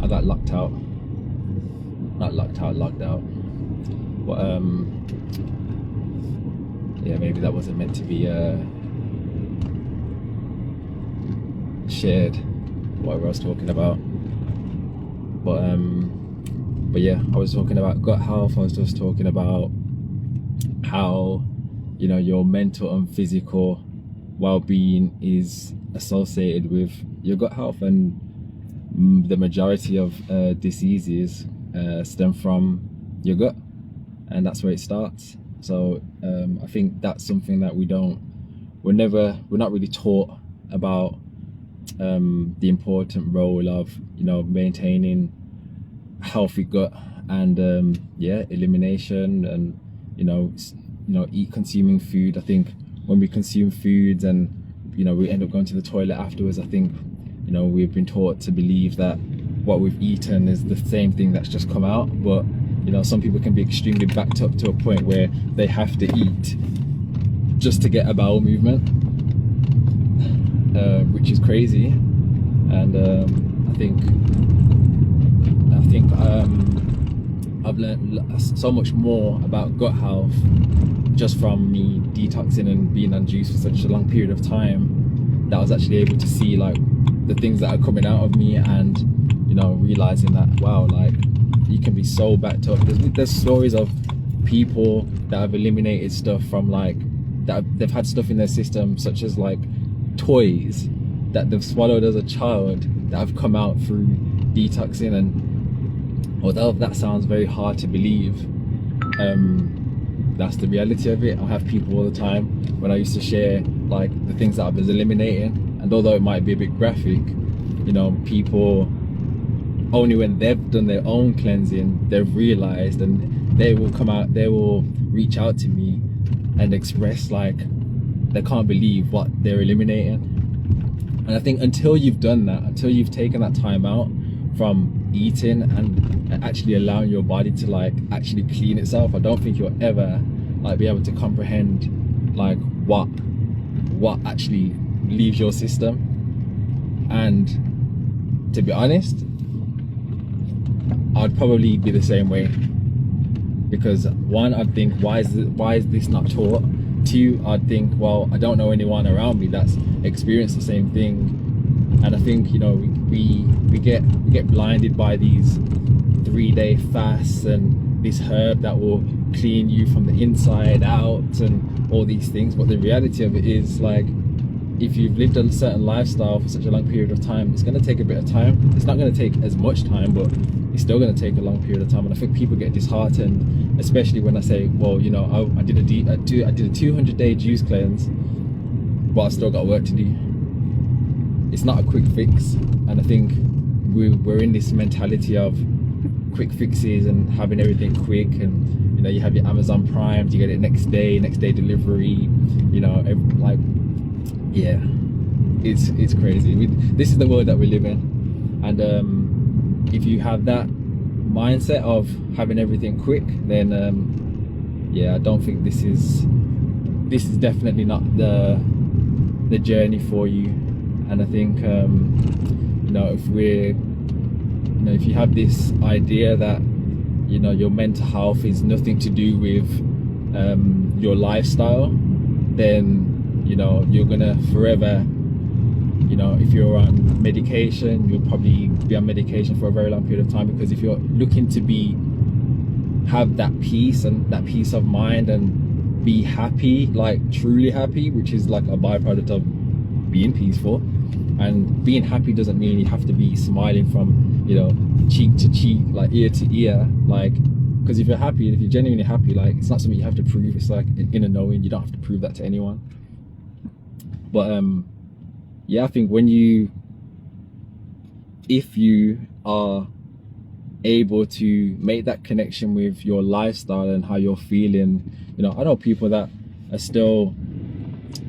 I got locked out. Not locked out, locked out. But yeah, maybe that wasn't meant to be shared, whatever I was talking about. But yeah, I was talking about gut health. I was just talking about how, you know, your mental and physical well-being is associated with your gut health, and the majority of diseases stem from your gut, and that's where it starts. So I think that's something that we're not really taught about, the important role of, you know, maintaining a healthy gut, and yeah, elimination, and you know, consuming food. I think when we consume foods and, you know, we end up going to the toilet afterwards, I think, you know, we've been taught to believe that what we've eaten is the same thing that's just come out. But, you know, some people can be extremely backed up to a point where they have to eat just to get a bowel movement, which is crazy. And I think I've learned so much more about gut health just from me detoxing and being on juice for such a long period of time, that I was actually able to see like the things that are coming out of me, and, you know, realizing that, wow, like, you can be so backed up. There's stories of people that have eliminated stuff from, like, they've had stuff in their system, such as like toys that they've swallowed as a child, that have come out through detoxing. And although that sounds very hard to believe, that's the reality of it. I have people all the time, when I used to share like the things that I was eliminating, and although it might be a bit graphic, you know, people, only when they've done their own cleansing, they've realized, and they will reach out to me and express like they can't believe what they're eliminating. And I think until you've done that, until you've taken that time out from eating and actually allowing your body to like actually clean itself, I don't think you'll ever like be able to comprehend like what actually leaves your system. And to be honest, I'd probably be the same way, because one, I'd think, why is this not taught? Two, I'd think, well, I don't know anyone around me that's experienced the same thing. And I think, you know, we get blinded by these 3-day fasts and this herb that will clean you from the inside out and all these things. But the reality of it is, like, if you've lived a certain lifestyle for such a long period of time, it's going to take a bit of time. It's not going to take as much time, but it's still going to take a long period of time. And I think people get disheartened, especially when I say, well, you know, I did a 200-day juice cleanse, but I've still got work to do. It's not a quick fix. And I think we're in this mentality of quick fixes and having everything quick. And, you know, you have your Amazon Prime, you get it next day delivery, you know, yeah, it's crazy. This is the world that we live in. And if you have that mindset of having everything quick, then yeah, I don't think this is definitely not the journey for you. And I think you know, if you have this idea that, you know, your mental health is nothing to do with your lifestyle, then, you know, you're gonna forever, you know, if you're on medication, you'll probably be on medication for a very long period of time. Because if you're looking to have that peace and that peace of mind and be happy, like truly happy, which is like a byproduct of being peaceful. And being happy doesn't mean you have to be smiling from, you know, cheek to cheek, like ear to ear, like, because if you're happy, if you're genuinely happy, like, it's not something you have to prove. It's like an inner knowing. You don't have to prove that to anyone. But yeah, I think if you are able to make that connection with your lifestyle and how you're feeling, you know, I know people that are still,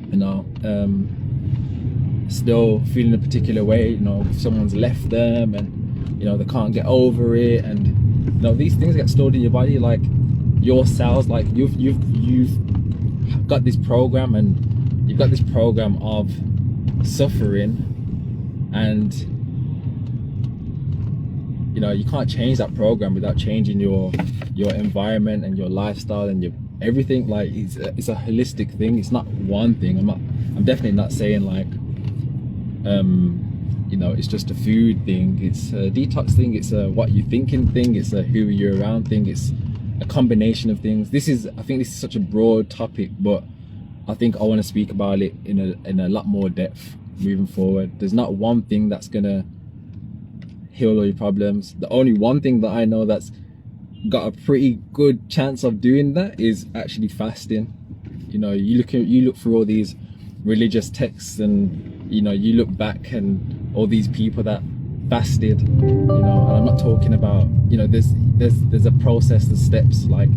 you know, still feeling a particular way, you know, if someone's left them and, you know, they can't get over it, and, you know, these things get stored in your body, like your cells, like you've got this program, and you've got this program of suffering, and you know, you can't change that program without changing your environment and your lifestyle and your everything. Like it's a holistic thing. It's not one thing. I'm definitely not saying like you know, it's just a food thing, it's a detox thing, it's a what you thinking thing, it's a who you're around thing, it's a combination of things. I think this is such a broad topic, but I think I want to speak about it in a lot more depth moving forward. There's not one thing that's gonna heal all your problems. The only one thing that I know that's got a pretty good chance of doing that is actually fasting. You know, you look through all these religious texts, and you know, you look back and all these people that fasted, you know, and I'm not talking about, you know, there's a process, there's steps. Like,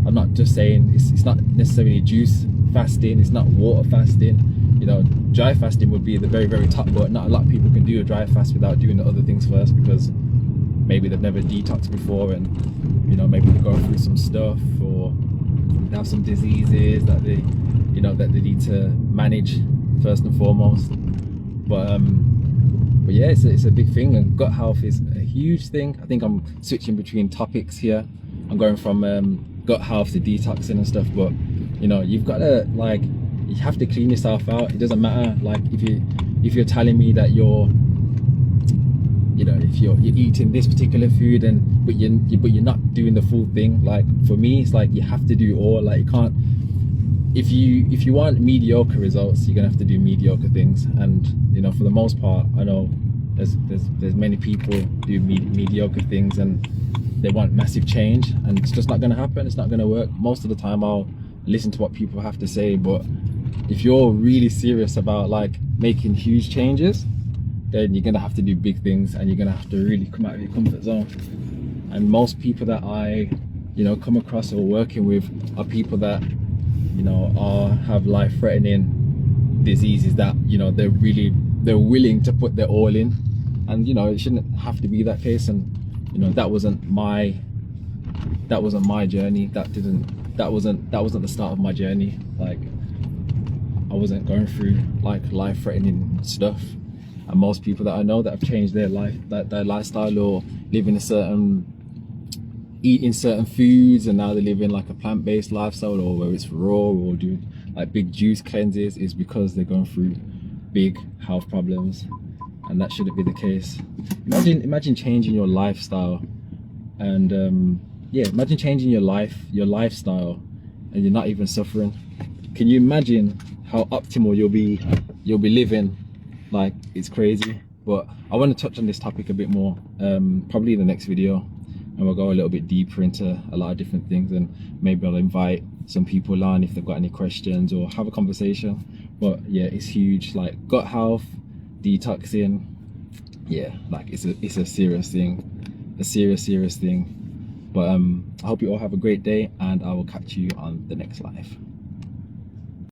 I'm not just saying it's not necessarily juice fasting, it's not water fasting. You know, dry fasting would be the very, very top, but not a lot of people can do a dry fast without doing the other things first, because maybe they've never detoxed before, and you know, maybe they go through some stuff, or they have some diseases that they, you know, that they need to manage first and foremost. But yeah, it's a big thing, and gut health is a huge thing. I think I'm switching between topics here. I'm going from gut health to detoxing and stuff, but you know, you've got to, like, you have to clean yourself out. It doesn't matter, like, if you're telling me that you're, you know, if you're eating this particular food and but you're not doing the full thing. Like, for me, it's like you have to do all. Like, you can't, if you want mediocre results, you're gonna have to do mediocre things. And you know, for the most part, I know there's many people do mediocre things and they want massive change, and it's just not gonna happen. It's not gonna work. Most of the time I'll listen to what people have to say, but if you're really serious about like making huge changes, then you're gonna have to do big things, and you're gonna have to really come out of your comfort zone. And most people that I, you know, come across or working with are people that, you know, have life-threatening diseases that, you know, they're willing to put their all in. And you know, it shouldn't have to be that case. And you know, that wasn't my journey. That wasn't the start of my journey. Like, I wasn't going through like life-threatening stuff. And most people that I know that have changed their lifestyle, or eating certain foods, and now they live in like a plant-based lifestyle, or where it's raw, or do like big juice cleanses, is because they're going through big health problems. And that shouldn't be the case. Imagine changing your lifestyle, and yeah, imagine changing your lifestyle, and you're not even suffering. Can you imagine how optimal you'll be living? Like, it's crazy. But I want to touch on this topic a bit more, probably in the next video, and we'll go a little bit deeper into a lot of different things, and maybe I'll invite some people on if they've got any questions, or have a conversation. But yeah, it's huge. Like, gut health, detoxing, yeah, like it's a serious thing, a serious thing. But I hope you all have a great day, and I will catch you on the next live.